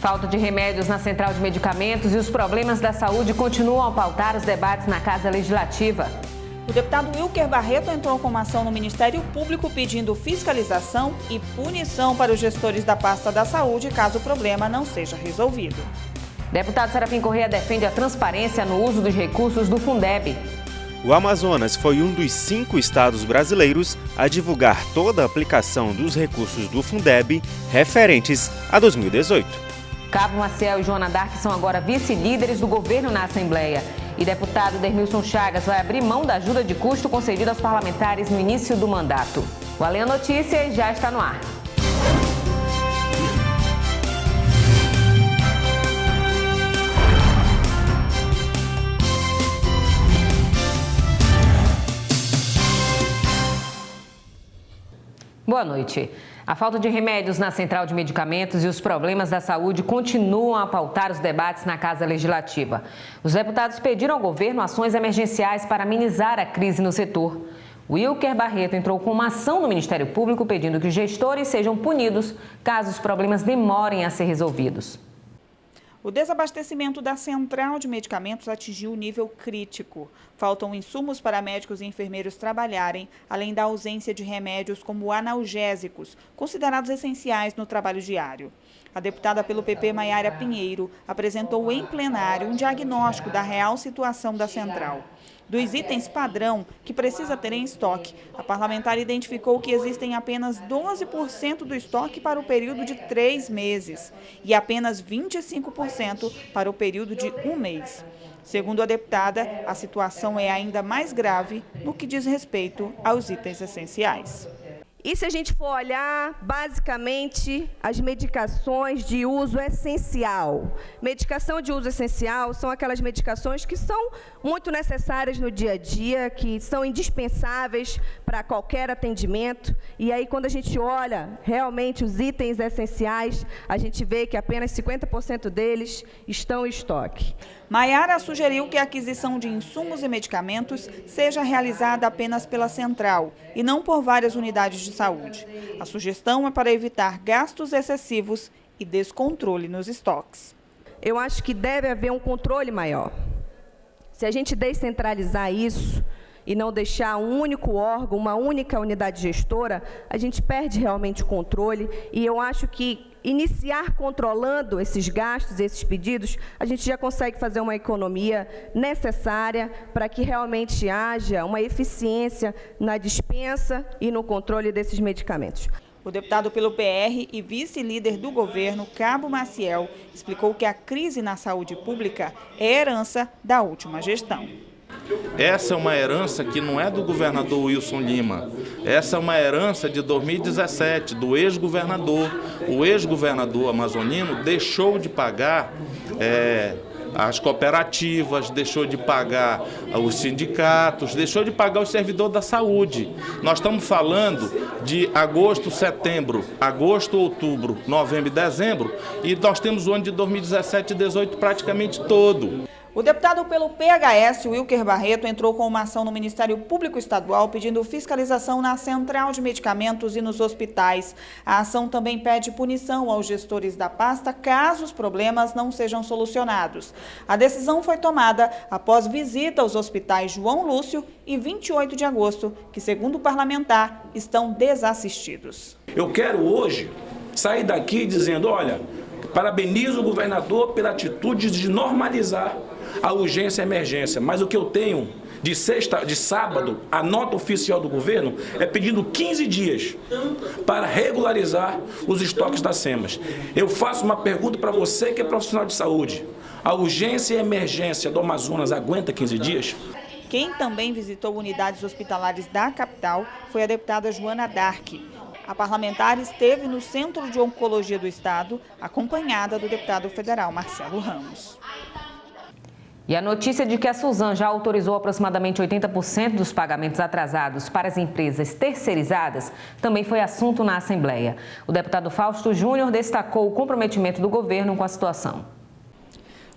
Falta de remédios na Central de Medicamentos e os problemas da saúde continuam a pautar os debates na Casa Legislativa. O deputado Wilker Barreto entrou com uma ação no Ministério Público pedindo fiscalização e punição para os gestores da pasta da saúde caso o problema não seja resolvido. Deputado Serafim Corrêa defende a transparência no uso dos recursos do Fundeb. O Amazonas foi um dos 5 estados brasileiros a divulgar toda a aplicação dos recursos do Fundeb referentes a 2018. Cabo Maciel e Joana Dark são agora vice-líderes do governo na Assembleia. E deputado Dermilson Chagas vai abrir mão da ajuda de custo concedida aos parlamentares no início do mandato. O Além Notícias já está no ar. Boa noite. A falta de remédios na Central de Medicamentos e os problemas da saúde continuam a pautar os debates na Casa Legislativa. Os deputados pediram ao governo ações emergenciais para amenizar a crise no setor. Wilker Barreto entrou com uma ação no Ministério Público pedindo que os gestores sejam punidos caso os problemas demorem a ser resolvidos. O desabastecimento da Central de Medicamentos atingiu o nível crítico. Faltam insumos para médicos e enfermeiros trabalharem, além da ausência de remédios como analgésicos, considerados essenciais no trabalho diário. A deputada pelo PP, Maiara Pinheiro, apresentou em plenário um diagnóstico da real situação da Central. Dos itens padrão que precisa ter em estoque, a parlamentar identificou que existem apenas 12% do estoque para o período de 3 meses e apenas 25% para o período de 1 mês. Segundo a deputada, a situação é ainda mais grave no que diz respeito aos itens essenciais. E se a gente for olhar, basicamente, as medicações de uso essencial. Medicação de uso essencial são aquelas medicações que são muito necessárias no dia a dia, que são indispensáveis para qualquer atendimento. E aí, quando a gente olha realmente os itens essenciais, a gente vê que apenas 50% deles estão em estoque. Maiara sugeriu que a aquisição de insumos e medicamentos seja realizada apenas pela Central e não por várias unidades de saúde. A sugestão é para evitar gastos excessivos e descontrole nos estoques. Eu acho que deve haver um controle maior. Se a gente descentralizar isso e não deixar um único órgão, uma única unidade gestora, a gente perde realmente o controle e eu acho que iniciar controlando esses gastos, esses pedidos, a gente já consegue fazer uma economia necessária para que realmente haja uma eficiência na dispensa e no controle desses medicamentos. O deputado pelo PR e vice-líder do governo, Cabo Maciel, explicou que a crise na saúde pública é herança da última gestão. Essa é uma herança que não é do governador Wilson Lima. Essa é uma herança de 2017, do ex-governador. O ex-governador amazonino deixou de pagar as cooperativas, deixou de pagar os sindicatos, deixou de pagar o servidor da saúde. Nós estamos falando de agosto, setembro, agosto, outubro, novembro e dezembro, e nós temos o ano de 2017 e 2018 praticamente todo. O deputado pelo PHS, Wilker Barreto, entrou com uma ação no Ministério Público Estadual pedindo fiscalização na Central de Medicamentos e nos hospitais. A ação também pede punição aos gestores da pasta caso os problemas não sejam solucionados. A decisão foi tomada após visita aos hospitais João Lúcio e 28 de agosto, que, segundo o parlamentar, estão desassistidos. Eu quero hoje sair daqui dizendo, olha, parabenizo o governador pela atitude de normalizar a urgência e a emergência, mas o que eu tenho de sábado, a nota oficial do governo é pedindo 15 dias para regularizar os estoques das SEMAS. Eu faço uma pergunta para você que é profissional de saúde. A urgência e a emergência do Amazonas aguenta 15 dias? Quem também visitou unidades hospitalares da capital foi a deputada Joana Dark. A parlamentar esteve no Centro de Oncologia do Estado, acompanhada do deputado federal Marcelo Ramos. E a notícia de que a Suzam já autorizou aproximadamente 80% dos pagamentos atrasados para as empresas terceirizadas também foi assunto na Assembleia. O deputado Fausto Júnior destacou o comprometimento do governo com a situação.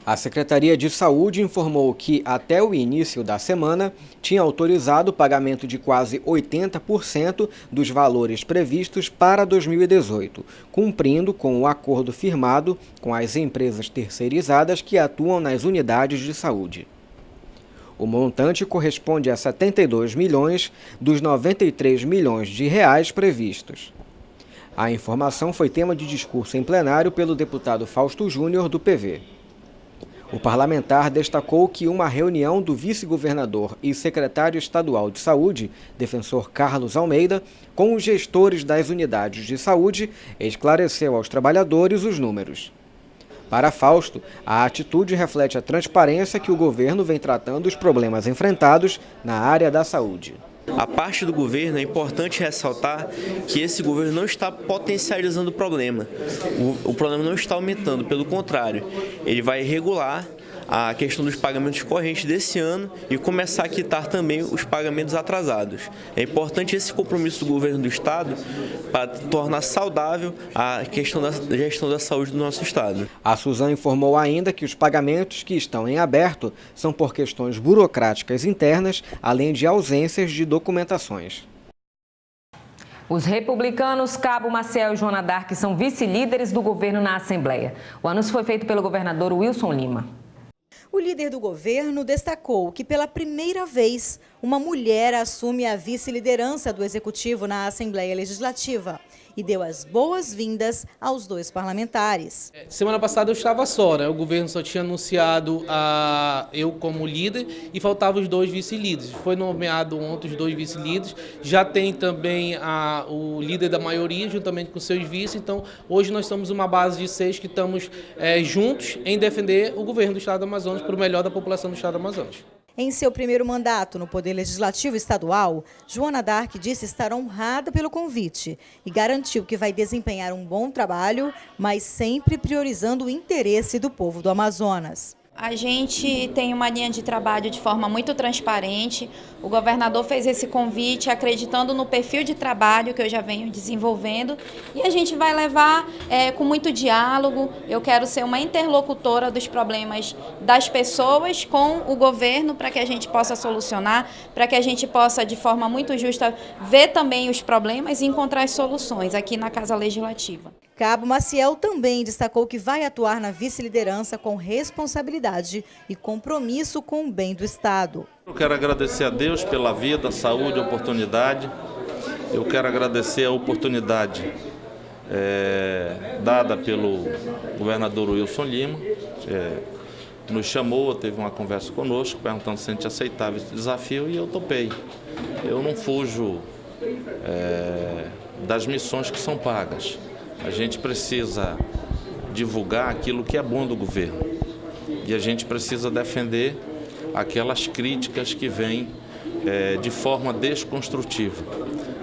A Secretaria de Saúde informou que, até o início da semana, tinha autorizado o pagamento de quase 80% dos valores previstos para 2018, cumprindo com o acordo firmado com as empresas terceirizadas que atuam nas unidades de saúde. O montante corresponde a 72 milhões dos 93 milhões de reais previstos. A informação foi tema de discurso em plenário pelo deputado Fausto Júnior, do PV. O parlamentar destacou que uma reunião do vice-governador e secretário estadual de saúde, defensor Carlos Almeida, com os gestores das unidades de saúde, esclareceu aos trabalhadores os números. Para Fausto, a atitude reflete a transparência que o governo vem tratando os problemas enfrentados na área da saúde. A parte do governo, é importante ressaltar que esse governo não está potencializando o problema. O problema não está aumentando, pelo contrário, ele vai regular a questão dos pagamentos correntes desse ano e começar a quitar também os pagamentos atrasados. É importante esse compromisso do governo do Estado para tornar saudável a questão da gestão da saúde do nosso Estado. A Suzan informou ainda que os pagamentos que estão em aberto são por questões burocráticas internas, além de ausências de documentações. Os republicanos Cabo Maciel e Joana D'Arc são vice-líderes do governo na Assembleia. O anúncio foi feito pelo governador Wilson Lima. O líder do governo destacou que, pela primeira vez, uma mulher assume a vice-liderança do Executivo na Assembleia Legislativa e deu as boas-vindas aos dois parlamentares. Semana passada eu estava só, né? O governo só tinha anunciado eu como líder e faltavam os dois vice-líderes. Foi nomeado ontem os dois vice-líderes, já tem também o líder da maioria juntamente com seus vice, então hoje nós somos uma base de 6 que estamos juntos em defender o governo do Estado do Amazonas para o melhor da população do Estado do Amazonas. Em seu primeiro mandato no Poder Legislativo Estadual, Joana D'Arc disse estar honrada pelo convite e garantiu que vai desempenhar um bom trabalho, mas sempre priorizando o interesse do povo do Amazonas. A gente tem uma linha de trabalho de forma muito transparente. O governador fez esse convite acreditando no perfil de trabalho que eu já venho desenvolvendo e a gente vai levar com muito diálogo. Eu quero ser uma interlocutora dos problemas das pessoas com o governo para que a gente possa solucionar, para que a gente possa, de forma muito justa, ver também os problemas e encontrar as soluções aqui na Casa Legislativa. Cabo Maciel também destacou que vai atuar na vice-liderança com responsabilidade e compromisso com o bem do Estado. Eu quero agradecer a Deus pela vida, saúde, oportunidade. Eu quero agradecer a oportunidade dada pelo governador Wilson Lima. Nos chamou, teve uma conversa conosco, perguntando se a gente aceitava esse desafio e eu topei. Eu não fujo das missões que são pagas. A gente precisa divulgar aquilo que é bom do governo e a gente precisa defender aquelas críticas que vêm de forma desconstrutiva.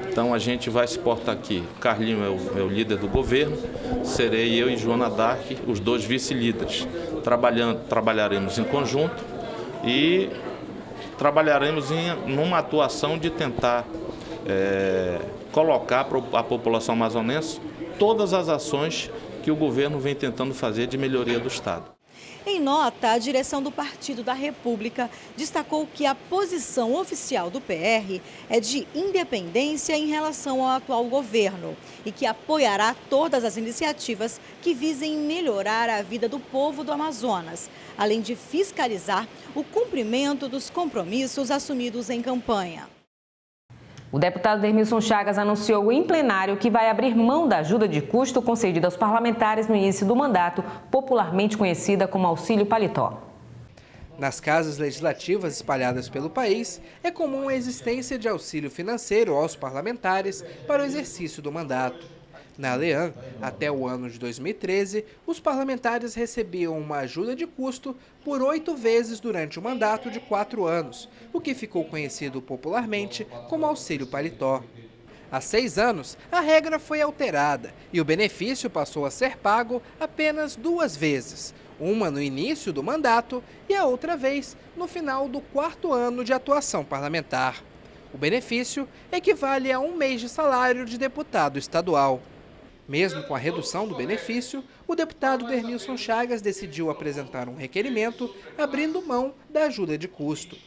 Então a gente vai se portar aqui. Carlinho é o líder do governo, serei eu e Joana D'Arc os dois vice-líderes. Trabalharemos em conjunto e trabalharemos numa atuação de tentar colocar para a população amazonense todas as ações que o governo vem tentando fazer de melhoria do Estado. Em nota, a direção do Partido da República destacou que a posição oficial do PR é de independência em relação ao atual governo e que apoiará todas as iniciativas que visem melhorar a vida do povo do Amazonas, além de fiscalizar o cumprimento dos compromissos assumidos em campanha. O deputado Dermilson Chagas anunciou em plenário que vai abrir mão da ajuda de custo concedida aos parlamentares no início do mandato, popularmente conhecida como auxílio paletó. Nas casas legislativas espalhadas pelo país, é comum a existência de auxílio financeiro aos parlamentares para o exercício do mandato. Na Lean, até o ano de 2013, os parlamentares recebiam uma ajuda de custo por 8 vezes durante o mandato de 4 anos, o que ficou conhecido popularmente como auxílio paletó. Há 6 anos, a regra foi alterada e o benefício passou a ser pago apenas 2 vezes, uma no início do mandato e a outra vez no final do 4º ano de atuação parlamentar. O benefício equivale a 1 mês de salário de deputado estadual. Mesmo com a redução do benefício, o deputado Denilson Chagas decidiu apresentar um requerimento abrindo mão da ajuda de custo.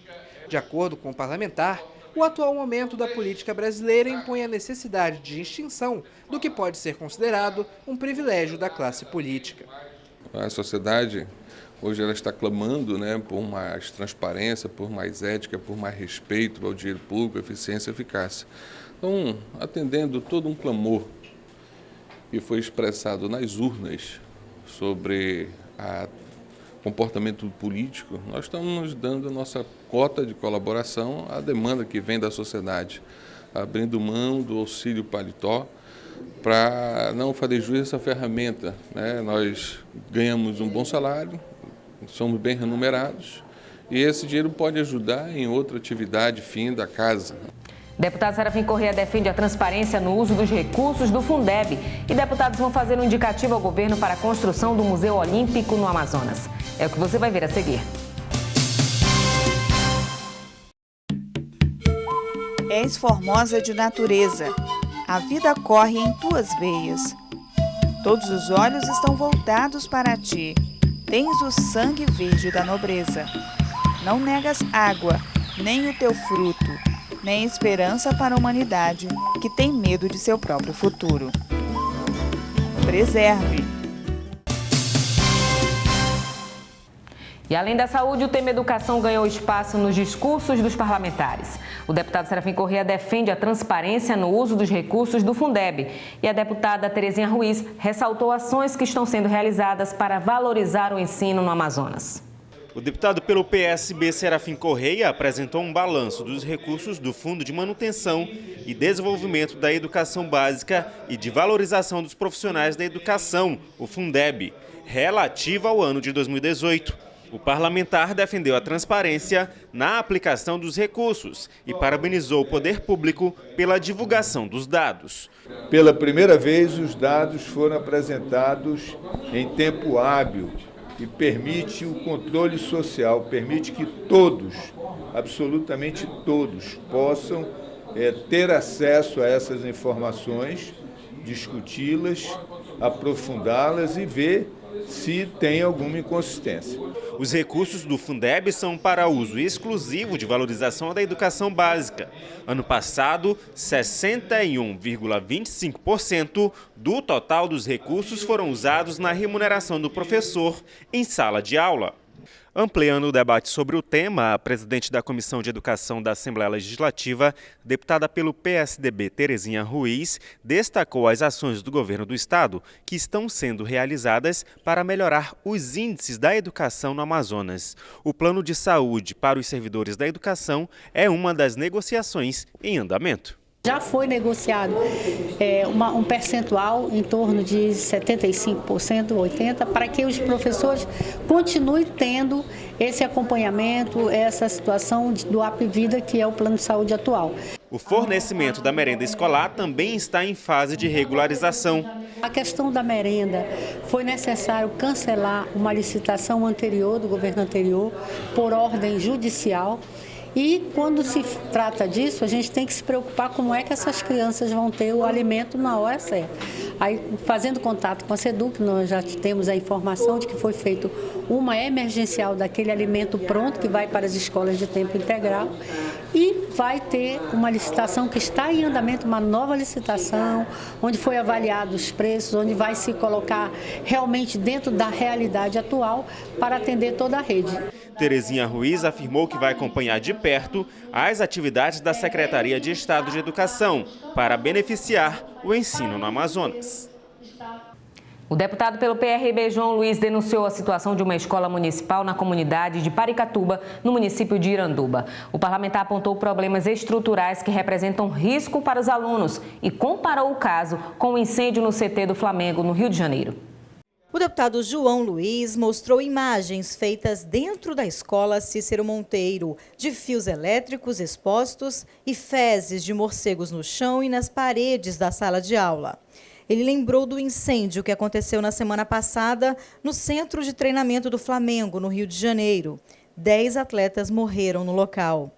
De acordo com o parlamentar, o atual momento da política brasileira impõe a necessidade de extinção do que pode ser considerado um privilégio da classe política. A sociedade hoje ela está clamando, por mais transparência, por mais ética, por mais respeito ao dinheiro público, eficiência e eficácia. Então, atendendo todo um clamor que foi expressado nas urnas sobre o comportamento político, nós estamos dando a nossa cota de colaboração à demanda que vem da sociedade, abrindo mão do auxílio paletó para não fazer jus a essa ferramenta. Nós ganhamos um bom salário, somos bem remunerados e esse dinheiro pode ajudar em outra atividade fim da casa. Deputado Serafim Corrêa defende a transparência no uso dos recursos do Fundeb e deputados vão fazer um indicativo ao governo para a construção do Museu Olímpico no Amazonas. É o que você vai ver a seguir. És formosa de natureza. A vida corre em tuas veias. Todos os olhos estão voltados para ti. Tens o sangue verde da nobreza. Não negas água, nem o teu fruto, nem esperança para a humanidade, que tem medo de seu próprio futuro. Preserve. E além da saúde, o tema educação ganhou espaço nos discursos dos parlamentares. O deputado Serafim Corrêa defende a transparência no uso dos recursos do Fundeb. E a deputada Terezinha Ruiz ressaltou ações que estão sendo realizadas para valorizar o ensino no Amazonas. O deputado pelo PSB Serafim Corrêa apresentou um balanço dos recursos do Fundo de Manutenção e Desenvolvimento da Educação Básica e de Valorização dos Profissionais da Educação, o Fundeb, relativo ao ano de 2018. O parlamentar defendeu a transparência na aplicação dos recursos e parabenizou o poder público pela divulgação dos dados. Pela primeira vez, os dados foram apresentados em tempo hábil e permite o controle social, permite que todos, absolutamente todos, possam ter acesso a essas informações, discuti-las, aprofundá-las e ver se tem alguma inconsistência. Os recursos do Fundeb são para uso exclusivo de valorização da educação básica. Ano passado, 61,25% do total dos recursos foram usados na remuneração do professor em sala de aula. Ampliando o debate sobre o tema, a presidente da Comissão de Educação da Assembleia Legislativa, deputada pelo PSDB Terezinha Ruiz, destacou as ações do governo do estado que estão sendo realizadas para melhorar os índices da educação no Amazonas. O plano de saúde para os servidores da educação é uma das negociações em andamento. Já foi negociado um percentual em torno de 75%, 80%, para que os professores continuem tendo esse acompanhamento, essa situação do APVida, que é o plano de saúde atual. O fornecimento da merenda escolar também está em fase de regularização. A questão da merenda, foi necessário cancelar uma licitação anterior, do governo anterior, por ordem judicial. E quando se trata disso, a gente tem que se preocupar como é que essas crianças vão ter o alimento na hora certa. Aí, fazendo contato com a SEDUC, nós já temos a informação de que foi feito uma emergencial daquele alimento pronto que vai para as escolas de tempo integral e vai ter uma licitação que está em andamento, uma nova licitação, onde foi avaliado os preços, onde vai se colocar realmente dentro da realidade atual para atender toda a rede. Terezinha Ruiz afirmou que vai acompanhar de perto as atividades da Secretaria de Estado de Educação para beneficiar o ensino no Amazonas. O deputado pelo PRB, João Luiz, denunciou a situação de uma escola municipal na comunidade de Paricatuba, no município de Iranduba. O parlamentar apontou problemas estruturais que representam risco para os alunos e comparou o caso com o incêndio no CT do Flamengo, no Rio de Janeiro. O deputado João Luiz mostrou imagens feitas dentro da escola Cícero Monteiro, de fios elétricos expostos e fezes de morcegos no chão e nas paredes da sala de aula. Ele lembrou do incêndio que aconteceu na semana passada no Centro de Treinamento do Flamengo, no Rio de Janeiro. 10 atletas morreram no local.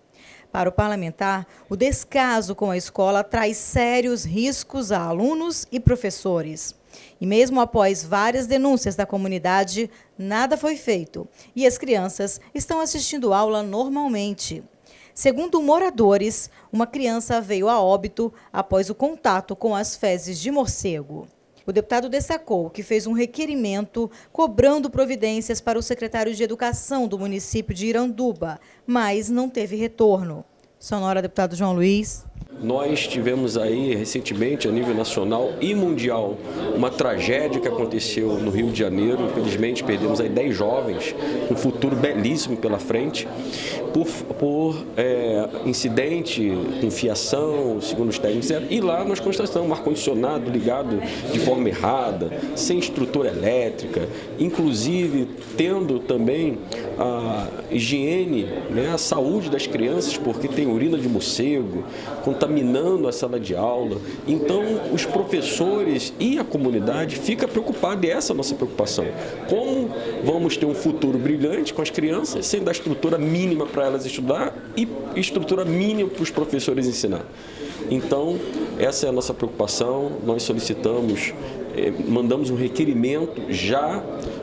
Para o parlamentar, o descaso com a escola traz sérios riscos a alunos e professores. E mesmo após várias denúncias da comunidade, nada foi feito e as crianças estão assistindo aula normalmente. Segundo moradores, uma criança veio a óbito após o contato com as fezes de morcego. O deputado destacou que fez um requerimento cobrando providências para o secretário de Educação do município de Iranduba, mas não teve retorno. Sonora, deputado João Luiz. Nós tivemos aí recentemente, a nível nacional e mundial, uma tragédia que aconteceu no Rio de Janeiro. Infelizmente, perdemos aí 10 jovens, um futuro belíssimo pela frente, por incidente com fiação, segundo os técnicos. E lá nós constatamos um ar-condicionado ligado de forma errada, sem estrutura elétrica, inclusive tendo também a higiene, né, a saúde das crianças, porque tem urina de morcego, contaminando a sala de aula. Então, os professores e a comunidade ficam preocupados, e essa é a nossa preocupação. Como vamos ter um futuro brilhante com as crianças, sem dar estrutura mínima para elas estudar e estrutura mínima para os professores ensinar. Então, essa é a nossa preocupação. Nós solicitamos, mandamos um requerimento já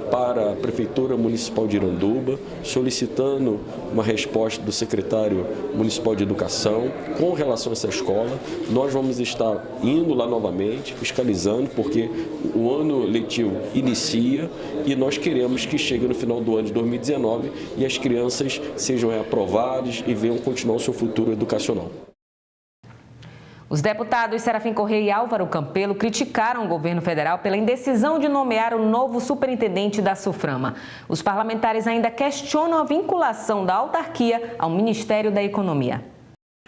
para a Prefeitura Municipal de Iranduba, solicitando uma resposta do secretário municipal de Educação com relação a essa escola. Nós vamos estar indo lá novamente, fiscalizando, porque o ano letivo inicia e nós queremos que chegue no final do ano de 2019 e as crianças sejam aprovadas e venham continuar o seu futuro educacional. Os deputados Serafim Correia e Álvaro Campelo criticaram o governo federal pela indecisão de nomear o novo superintendente da SUFRAMA. Os parlamentares ainda questionam a vinculação da autarquia ao Ministério da Economia.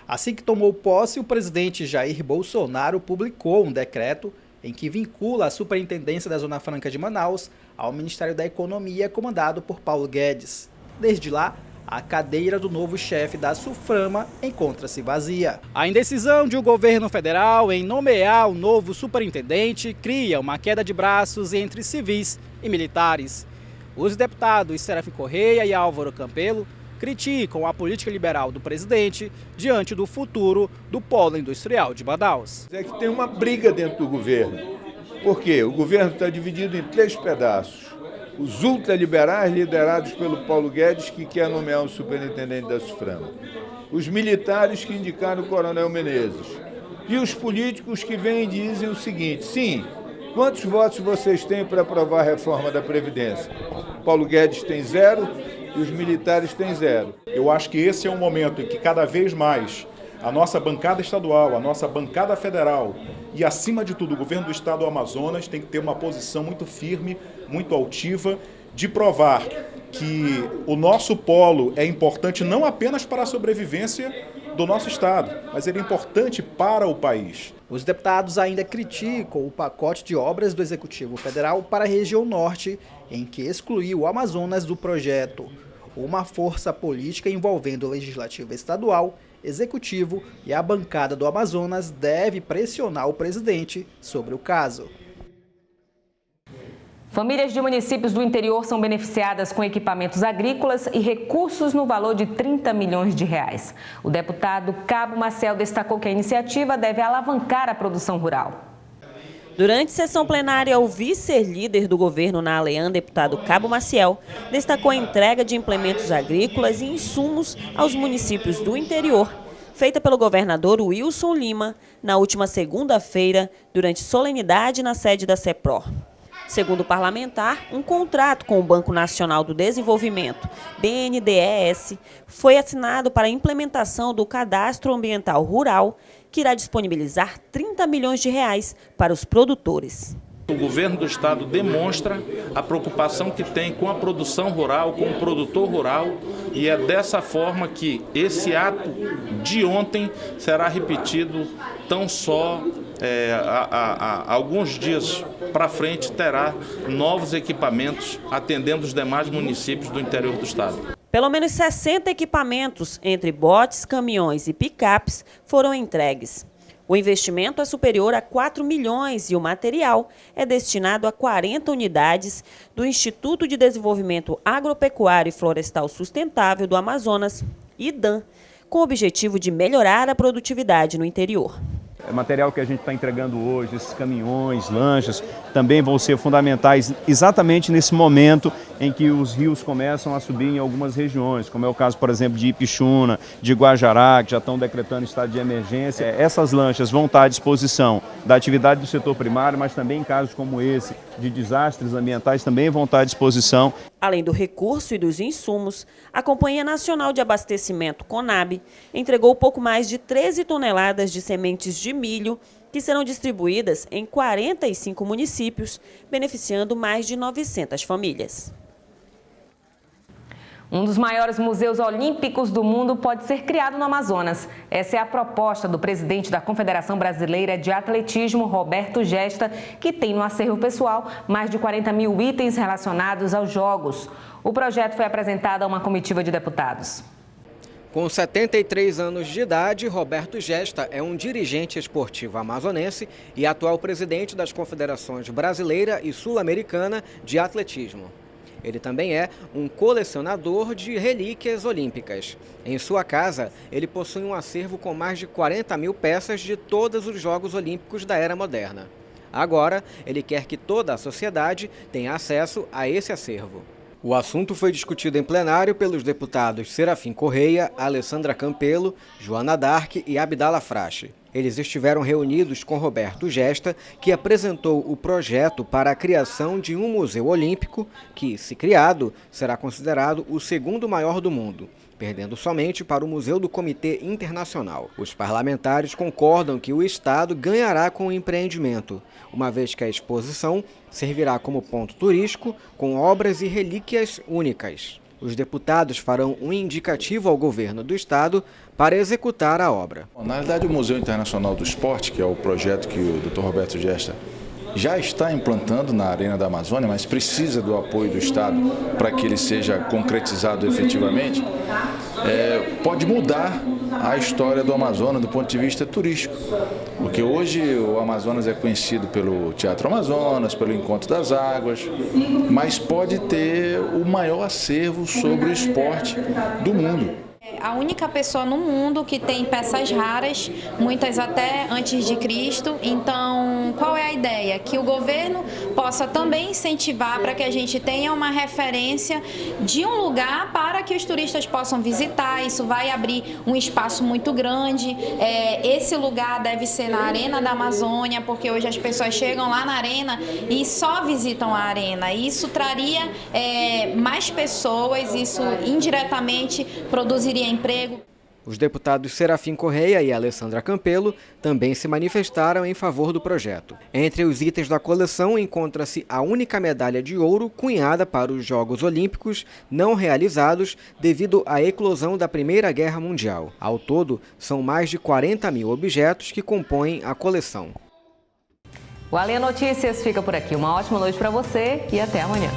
Assim que tomou posse, o presidente Jair Bolsonaro publicou um decreto em que vincula a superintendência da Zona Franca de Manaus ao Ministério da Economia, comandado por Paulo Guedes. Desde lá, a cadeira do novo chefe da SUFRAMA encontra-se vazia. A indecisão de o governo federal em nomear o novo superintendente cria uma queda de braços entre civis e militares. Os deputados Serafim Correia e Álvaro Campelo criticam a política liberal do presidente diante do futuro do polo industrial de Manaus. É que tem uma briga dentro do governo. Por quê? O governo está dividido em 3 pedaços. Os ultraliberais, liderados pelo Paulo Guedes, que quer nomear um superintendente da SUFRAMA. Os militares, que indicaram o coronel Menezes. E os políticos que vêm e dizem o seguinte: sim, quantos votos vocês têm para aprovar a reforma da Previdência? Paulo Guedes tem 0 e os militares têm 0. Eu acho que esse é um momento em que cada vez mais a nossa bancada estadual, a nossa bancada federal e, acima de tudo, o governo do estado do Amazonas tem que ter uma posição muito firme, muito altiva, de provar que o nosso polo é importante não apenas para a sobrevivência do nosso estado, mas ele é importante para o país. Os deputados ainda criticam o pacote de obras do Executivo Federal para a região norte, em que excluiu o Amazonas do projeto. Uma força política envolvendo o Legislativo Estadual, Executivo e a bancada do Amazonas deve pressionar o presidente sobre o caso. Famílias de municípios do interior são beneficiadas com equipamentos agrícolas e recursos no valor de 30 milhões de reais. O deputado Cabo Maciel destacou que a iniciativa deve alavancar a produção rural. Durante sessão plenária, o vice-líder do governo na Alean, deputado Cabo Maciel, destacou a entrega de implementos agrícolas e insumos aos municípios do interior, feita pelo governador Wilson Lima na última segunda-feira, durante solenidade na sede da CEPRO. Segundo o parlamentar, um contrato com o Banco Nacional do Desenvolvimento, BNDES, foi assinado para a implementação do Cadastro Ambiental Rural, que irá disponibilizar 30 milhões de reais para os produtores. O governo do estado demonstra a preocupação que tem com a produção rural, com o produtor rural, e é dessa forma que esse ato de ontem será repetido tão só alguns dias para frente, terá novos equipamentos atendendo os demais municípios do interior do estado. Pelo menos 60 equipamentos, entre botes, caminhões e picapes, foram entregues. O investimento é superior a 4 milhões e o material é destinado a 40 unidades do Instituto de Desenvolvimento Agropecuário e Florestal Sustentável do Amazonas, IDAM, com o objetivo de melhorar a produtividade no interior. O material que a gente está entregando hoje, esses caminhões, lanchas, também vão ser fundamentais exatamente nesse momento em que os rios começam a subir em algumas regiões, como é o caso, por exemplo, de Ipixuna, de Guajará, que já estão decretando estado de emergência. Essas lanchas vão estar à disposição da atividade do setor primário, mas também em casos como esse, de desastres ambientais, também vão estar à disposição. Além do recurso e dos insumos, a Companhia Nacional de Abastecimento, CONAB, entregou pouco mais de 13 toneladas de sementes de milho, que serão distribuídas em 45 municípios, beneficiando mais de 900 famílias. Um dos maiores museus olímpicos do mundo pode ser criado no Amazonas. Essa é a proposta do presidente da Confederação Brasileira de Atletismo, Roberto Gesta, que tem no acervo pessoal mais de 40 mil itens relacionados aos Jogos. O projeto foi apresentado a uma comitiva de deputados. Com 73 anos de idade, Roberto Gesta é um dirigente esportivo amazonense e atual presidente das Confederações Brasileira e Sul-Americana de Atletismo. Ele também é um colecionador de relíquias olímpicas. Em sua casa, ele possui um acervo com mais de 40 mil peças de todos os Jogos Olímpicos da era moderna. Agora, ele quer que toda a sociedade tenha acesso a esse acervo. O assunto foi discutido em plenário pelos deputados Serafim Correia, Alessandra Campelo, Joana Dark e Abdala Frache. Eles estiveram reunidos com Roberto Gesta, que apresentou o projeto para a criação de um museu olímpico que, se criado, será considerado o segundo maior do mundo, perdendo somente para o Museu do Comitê Internacional. Os parlamentares concordam que o Estado ganhará com o empreendimento, uma vez que a exposição servirá como ponto turístico com obras e relíquias únicas. Os deputados farão um indicativo ao governo do Estado para executar a obra. Na realidade, o Museu Internacional do Esporte, que é o projeto que o Dr. Roberto Gesta já está implantando na Arena da Amazônia, mas precisa do apoio do Estado para que ele seja concretizado efetivamente, pode mudar a história do Amazonas do ponto de vista turístico. Porque hoje o Amazonas é conhecido pelo Teatro Amazonas, pelo Encontro das Águas, mas pode ter o maior acervo sobre o esporte do mundo. A única pessoa no mundo que tem peças raras, muitas até antes de Cristo. Então, qual é a ideia? Que o governo possa também incentivar para que a gente tenha uma referência de um lugar para que os turistas possam visitar. Isso vai abrir um espaço muito grande. Esse lugar deve ser na Arena da Amazônia, porque hoje as pessoas chegam lá na arena e só visitam a arena. Isso traria mais pessoas, isso indiretamente produziria emprego. Os deputados Serafim Correia e Alessandra Campelo também se manifestaram em favor do projeto. Entre os itens da coleção encontra-se a única medalha de ouro cunhada para os Jogos Olímpicos não realizados devido à eclosão da Primeira Guerra Mundial. Ao todo, são mais de 40 mil objetos que compõem a coleção. O Alê Notícias fica por aqui. Uma ótima noite para você e até amanhã.